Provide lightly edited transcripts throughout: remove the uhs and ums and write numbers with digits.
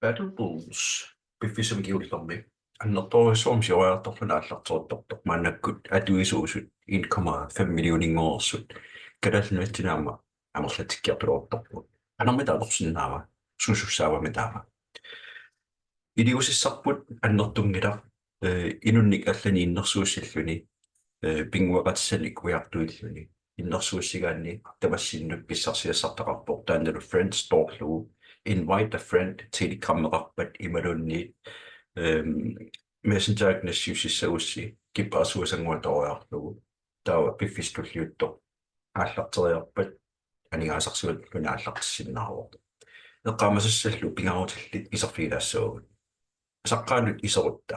Battle Bulls piffisamikiullermi аннэрторуссуум сиуаарторлуна алларторутторторп атуисуусут 1,5 миллионингоорсут калаллунатсинаама амерлатиккиартулуорторпут анармита алорсиннаама сусуссаавами таама илиусиссарпут аннертунгила инунник аллани иннерсууссиллуни pinnguarluni uiartuilluni innersuussigaanni tamassinnut pissarsiassartaqarpoq taannalu friends torlugu invite a friend tilikkammeqarpat imalunni messenger-nassiussissaussi kippaasuusanguatoriarlugu taawa piffistulliutto aallarteriarpat aningaasarsuulluni aallartissinnaruq eqqaamassassallu pingarutillit isarfiilaassaagut saqqaanut iserutta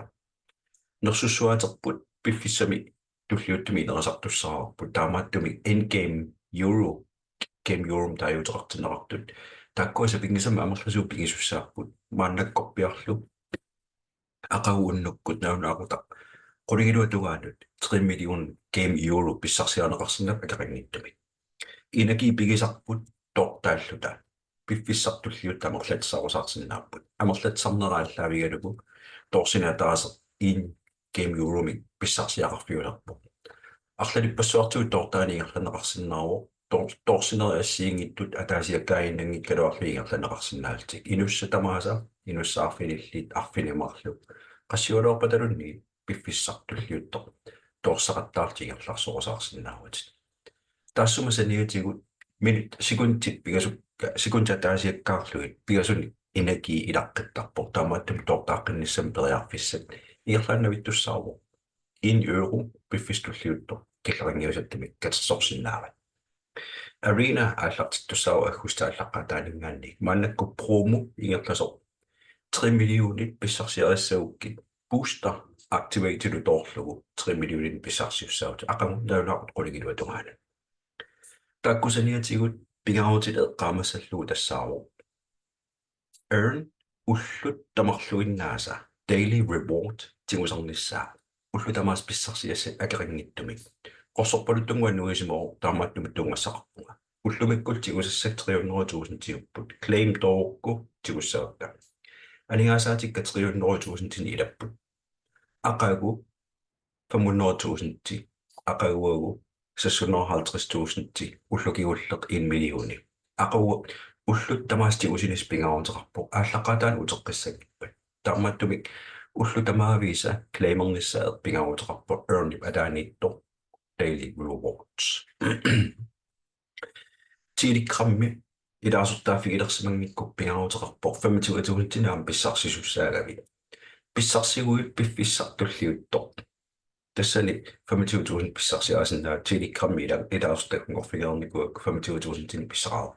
nersussuaterput piffissami tulliuttumi inerisartussararput taamaattumi endgame game euro taajutaqartinneqartut taakkuasa pingisama amerlasuu pingisussaarput maannakkorpiarlu aqaguunnukkut naunaaqutaq quligiluatugaanut 3 million game euro pissarsianeqarsinnap akaqangittumi inaki pigisarput tortaalluta piffissartulliutta amerlatsaarusaarsinnaaput amerlatsarneraallaavigalugu torsinataasa in game euromik pissarsiaqarfiulerpo арлалиппассуартуут тортаанингерланеқарсиннаару торсинериассиингиттут атаасиаккаинангиккалуарлиингерланеқарсинаалтик инусса тамааса инуссаарфиниллит арфинимарлу qassiualuarpatalunni piffissartulliutto торсақаттаартигерларсорусаарсинааруат таассума саниатигут минут секундтит пигасукка секунда таасиаккаарлуит пигасуни энерги илаққиттарпор таамааттум тортааққинниссам periarfissaq иерлааннавиттуссаарво 1 euro piffistulliutto киллерингиусаттами катсорсиннаават arena аллартиттуссаава аггустааллаққатаанингааник мааннакку промо ингерласо 3 миллионит писсарсиариссагукки booster activated уторлугу 3 миллионит писсарсиуссаут ақамундаулаақут қулигилуатунгаана таккусаниатигут пингаутит эққаамассаллугу тассаару earn уллут тамарлуиннааса daily reward тигусарниссаа уллутамаас писсарсиасса акеқангиттумик qorsorpalutunguannuisimoo taamaattumit tungassaqarpunga ullumikkult tigusassat 300,000 tiupput claim toorku tigussavakka aningaasaatikka 300,000 tini ilapput aqagu 500,000 ti aqaguagu 650,000 ti ullukigulleq 1 millioni aqagu ullut tamaas tigusinis pingaarunteqarpoq ааллаққатаан утеққиссагиппат таамааттумик уллутамаависа claimernissaat pingaarunteqarpoq earnip ataaniitto daily rewards tilikrammi ilaasutaafigilersimangnikku pingaruteqarpoq 25,000 tinaam pissarsisussaagavi pissarsigui piffissartulliutto tassani 25,000 pissarsiaasinnaat tilikrammi ilaasutaakunngorfigeernikku 25,000 tini pissaraar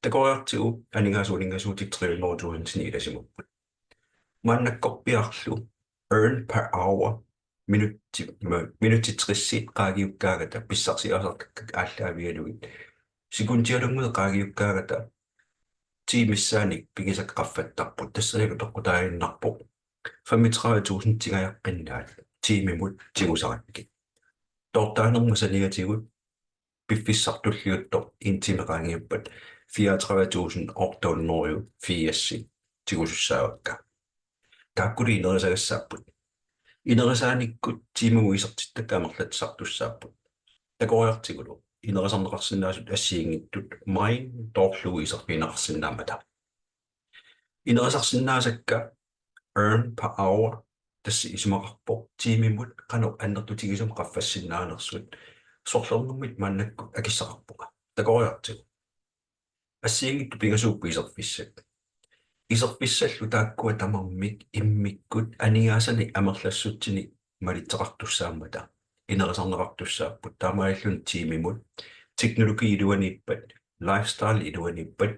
takoriartigu aningaasuulinngasuutik 300,000 tini ilasimupput maannakkorpiarlu earn per hour minutti 30 qaagiukkaagata pissarsiaasarkakkak ааllaавиалугит секунтиалунгуе qaagiukkaagata tiimissaanik pigisakqaffattarput тассалигу тоққутааиннарпоқ 35,000 тигаяққиннаат tiimimut тигусаракки тортаанермасалигатигут пиффиссартуллиутто интимеқаангиуппат 34,000 ортооннориу фиасси тигусуссаавакка тааккулиинерисагассааппут инерисааниккут тимуисертиттак амерлатсартуссааппут такориартигулу инерисарнеқарсинаасут ассиингиттут майн торлугу исерпинеқарсинаамата инерисарсинаасакка earn per hour тасси исмақарпо тимимут қано аннертутигисум қаффассиннаанерсут сорлернуммит мааннакку акиссақарпуга такориартигу ассиингитту пигасууппи исерфиссак исерписсаллу тааккуа тамармик иммиккут анигаасани амерлассутсини малитсеқартуссаамата инерисарнеқартуссааппут таамааллун тимимут технологи илуаниппат лайфстайл илуаниппат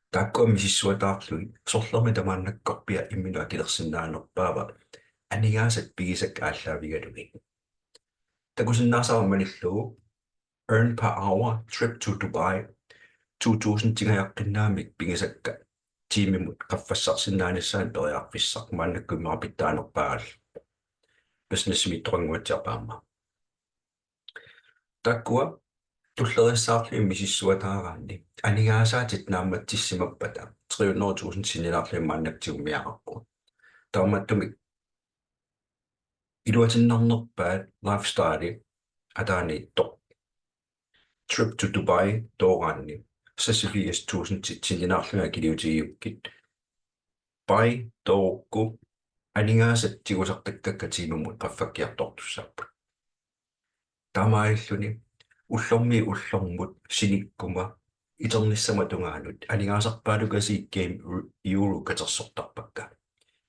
тааккуа мисиссуатаарлуи сорлерми тамааннаккорпиа имминуа килерсиннаанерпаава анигаасат пигисак ааллаавигалуги такусиннаасарамалиллугу earn per hour trip to Dubai 2,000 тигаяққиннаамик пигисакка tiimimut qaffassaarsinnaanissaan periarfissaq maannakkummerapitaanerpaagal businessmittoranguatiarpaama takkua tullerissаарlui misissuataaraanni aningaasaatit naammattissimapпата 300,000 sinilaarlui maannaktigummiaqarpu taummattumik iluatinnernerpaat lifestyle ataaniittoq trip to Dubai tooraanni 86,000 sinilaarlunga kiliutigiukkit pai tookku aningaasat tigusartakkakka tiimumut qaffakkiartortussarput taamaalluni ullormi ullormut sinikkuma iternissamatugaanut aningaasarpaalukasi game euro katersortarpakka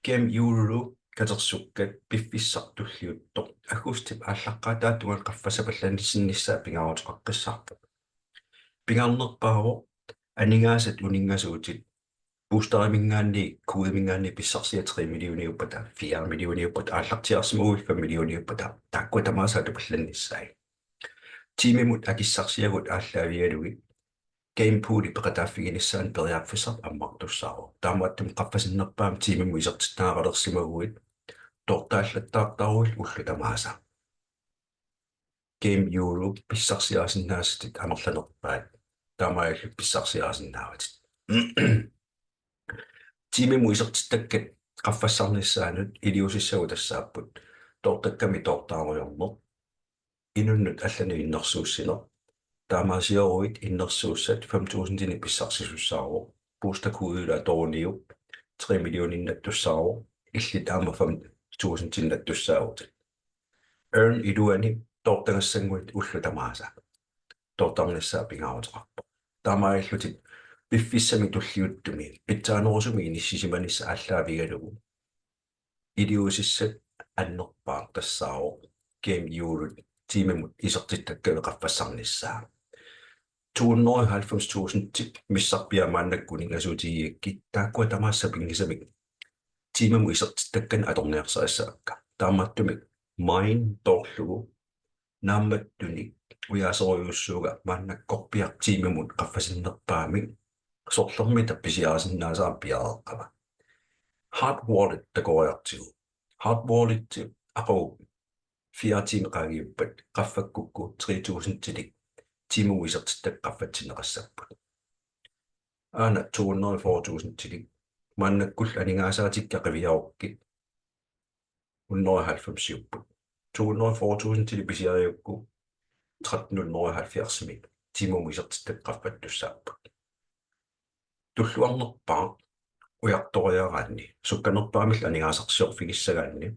game euro katersukkat piffissartulliuttoq agustip ааllaqqaataattugal qaffasapallanissиннissaa pingaruteqaqqissarput pingarnerpaavo aningaasat uninngasuutit boosterimingaanni kuudimingaanni pissarsia 3 millioniuppata 4 millioniuppata aallartiarsimugu 5 millioniuppata taakkuatamaasaalu tiimimut akissarsiagut ааllaавигалуги геймпули пекатааффигиниссаан periarfissaq аммартуссааро таамааттум qaffasinnерpaam tiimimu isертитнаагалерсимагуит тортааллаттаартаруил уллу тамааса game euro писсарсиаасиннаасатит амерланерпаат таамааллу писсарсиаасиннааватит tiimimu isертиттаккат qaffassaarnissaanut iliusissагу тассааппут тортакками тортааруйорнер инуннут аллани иннерсууссинер таамаасиоруит иннерсууссат 5,000 тини писсарсисуссааро пустакуила торниу 3 миллиониннаттуссааро илли таама 5,000 тиннаттуссаагут earn илуани тортагассангуит уллу тамааса тортарниссаа пингаарутеқарпо таамаиллутит пиффиссами туллиуттуми питсаанерусуми иниссисиманисса ааллаавигалугу илиусиссат аннерпаар тассааро game eurut tiimimut isертиттаккаве qaffassaarnissaa 290,000 missarpiamaannakkuningasutigiikki taakkua tamaassa pingisamik tiimimu isертиттаккан аторниарсариссаакка таамааттумик main torlugu naammattuni uyaasoriussuuga maannakkorpiaq tiimimut qaffasinnерpaamik sorlermi tappisiaasinnaasaam piareqqama hard wallet takoriartigu hard wallet aqu 4 timer qaagiuppat qaffakkukku 3,000 tilik tiimimu isерtittak qaffatsineqassarput aana 204,000 tilik maannakkull aningaasaatikka qiviarukkit 190 204,000 tilik pisiariukku 1370 mik tiimimu isерtittak qaffattussaarput tulluarnerpaa ujartoriaraanni sukkanerpaamil aningaasarsiorfigissagaanni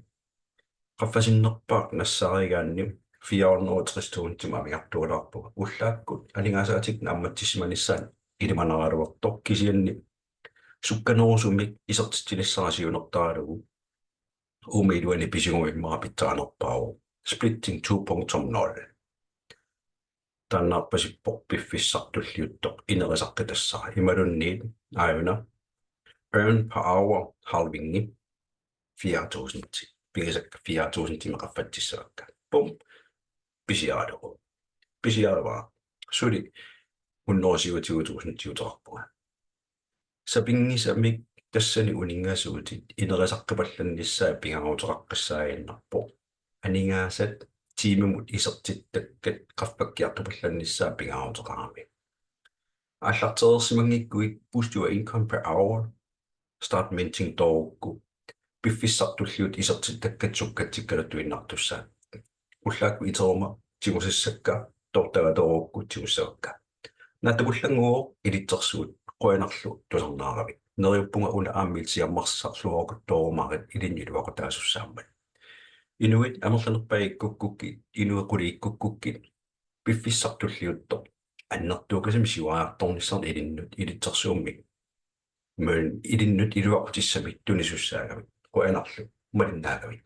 qaffasinnерpaaq nassarigaanni 460,000 timamiartuularpuga ullaakkut aningaasaatik naammattisimanissaan ilimaneraluartoq kisianni sukkanerusumik isерtittilissarasiunertaalugu uumiiluani pisiguimmaa pittaanerpaaru splitting 2.0 tannaarpasippoq piffissartulliuttoq inerisaqqitassaa imalunniit aayuna earn per hour halvingi 4,000 pingisakka 4,000 timaqaffatissaakka pum pisiaarava suli 127,000 tiutorpuga sapingisamik tassani uningasuutit inerisaqqipallanissaa pingaruteqaqqissaaginnarpo aningaasat tiimimut isерtittakkat qaffakkiartupallannissaa pingaruteqarami aallarteersimangikkuik boost your income per hour start minting toorukku piffissartulliut isерtittakkat sukkatsikkaluttuinnartussaa ullaakku iteruma tigusissakka tortagatorukku tigussavakka nattakullanguo ilitsersuut qoyanarlu tusernaarami neriuppunga una aammiilsiammarsarluorukuttorumarit ilinniluaqutaasussaammat inuit amerlanerpaikkukki inuequliikkukki piffissartulliutto annertuukasami siuaartornissarn ilinnut ilitsersuummik men ilinnut iluaqutissami tunisussaagamik qoyanarlu malinnaagami